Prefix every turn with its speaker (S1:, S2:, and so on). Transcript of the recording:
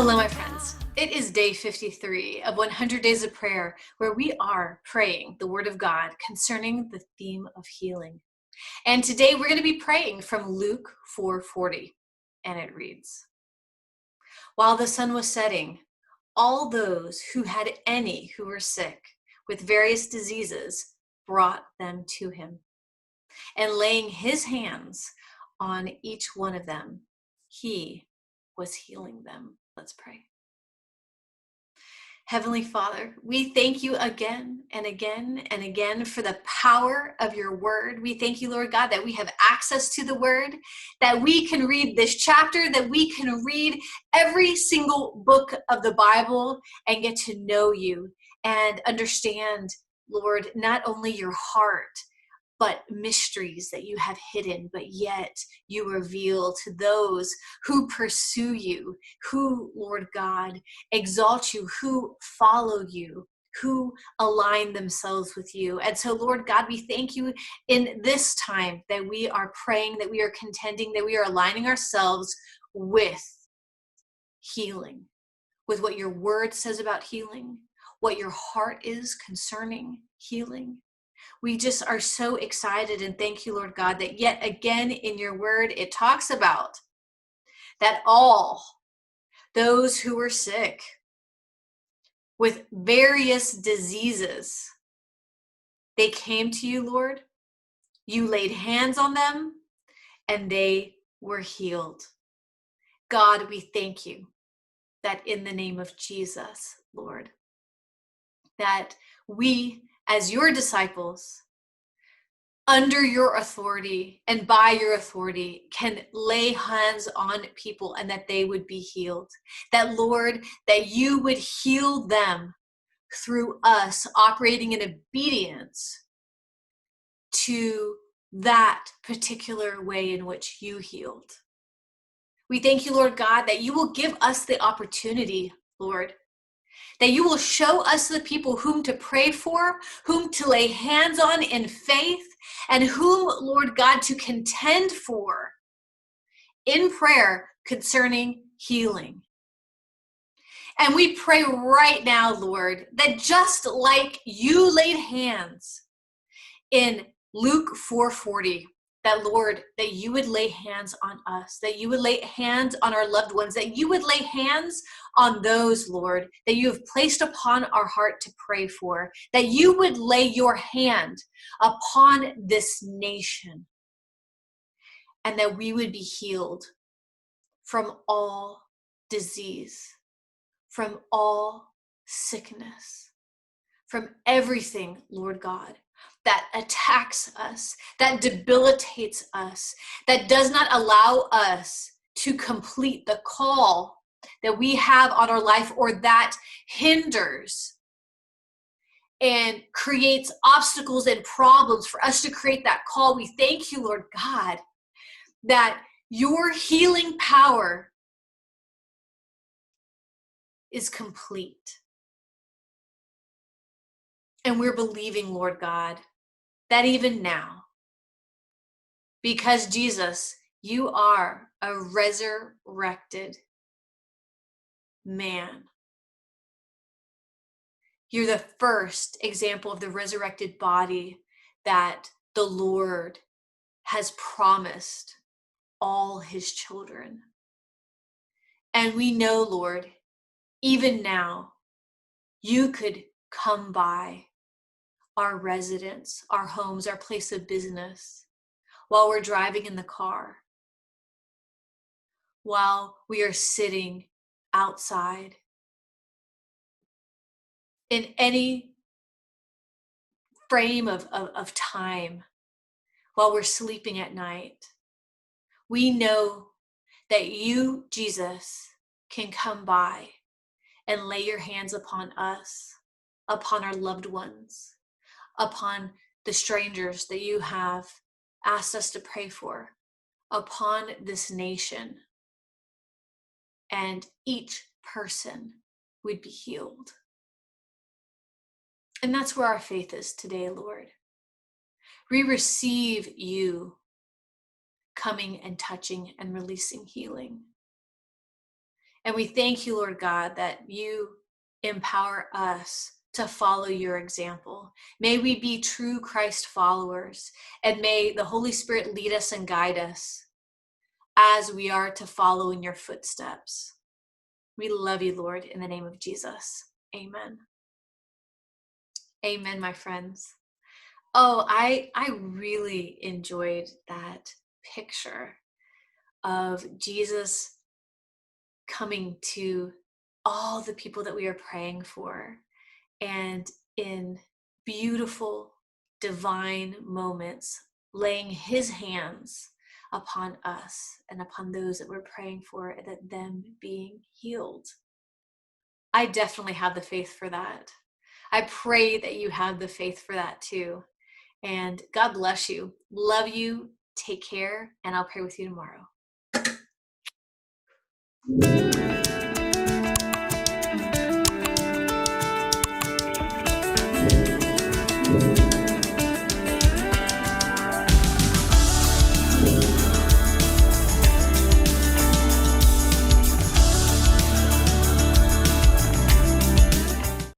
S1: Hello, my friends. It is day 53 of 100 Days of Prayer, where we are praying the Word of God concerning the theme of healing. And today we're going to be praying from Luke 4:40, and it reads, "While the sun was setting, all those who had any who were sick with various diseases brought them to him. And laying his hands on each one of them, he was healing them." Let's pray. Heavenly Father, we thank you again and again and again for the power of your word. We thank you, Lord God, that we have access to the word, that we can read this chapter, that we can read every single book of the Bible and get to know you and understand, Lord, not only your heart, but mysteries that you have hidden, but yet you reveal to those who pursue you, who, Lord God, exalt you, who follow you, who align themselves with you. And so, Lord God, we thank you in this time that we are praying, that we are contending, that we are aligning ourselves with healing, with what your word says about healing, what your heart is concerning healing. We just are so excited and thank you, Lord God, that yet again in your word, it talks about that all those who were sick with various diseases, they came to you, Lord. You laid hands on them and they were healed. God, we thank you that in the name of Jesus, Lord, that we as your disciples, under your authority and by your authority, can lay hands on people and that they would be healed. That, Lord, that you would heal them through us operating in obedience to that particular way in which you healed. We thank you, Lord God, that you will give us the opportunity, Lord, that you will show us the people whom to pray for, whom to lay hands on in faith, and whom, Lord God, to contend for in prayer concerning healing. And we pray right now, Lord, that just like you laid hands in Luke 4:40, that, Lord, that you would lay hands on us, that you would lay hands on our loved ones, that you would lay hands on those, Lord, that you have placed upon our heart to pray for, that you would lay your hand upon this nation, and that we would be healed from all disease, from all sickness, from everything, Lord God, that attacks us, that debilitates us, that does not allow us to complete the call that we have on our life, or that hinders and creates obstacles and problems for us to create that call. We thank you, Lord God, that your healing power is complete. And we're believing, Lord God, that even now, because Jesus, you are a resurrected man. You're the first example of the resurrected body that the Lord has promised all his children. And we know, Lord, even now, you could come by our residence, our homes, our place of business, while we're driving in the car, while we are sitting outside, in any frame of time, while we're sleeping at night. We know that you, Jesus, can come by and lay your hands upon us, upon our loved ones, upon the strangers that you have asked us to pray for, upon this nation, and each person would be healed. And that's where our faith is today, Lord. We receive you coming and touching and releasing healing. And we thank you, Lord God, that you empower us to follow your example. May we be true Christ followers, and may the Holy Spirit lead us and guide us as we are to follow in your footsteps. We love you, Lord, in the name of Jesus. Amen. Amen, my friends. Oh, I really enjoyed that picture of Jesus coming to all the people that we are praying for, and in beautiful, divine moments, laying his hands upon us and upon those that we're praying for, and that them being healed. I definitely have the faith for that. I pray that you have the faith for that too. And God bless you. Love you. Take care. And I'll pray with you tomorrow.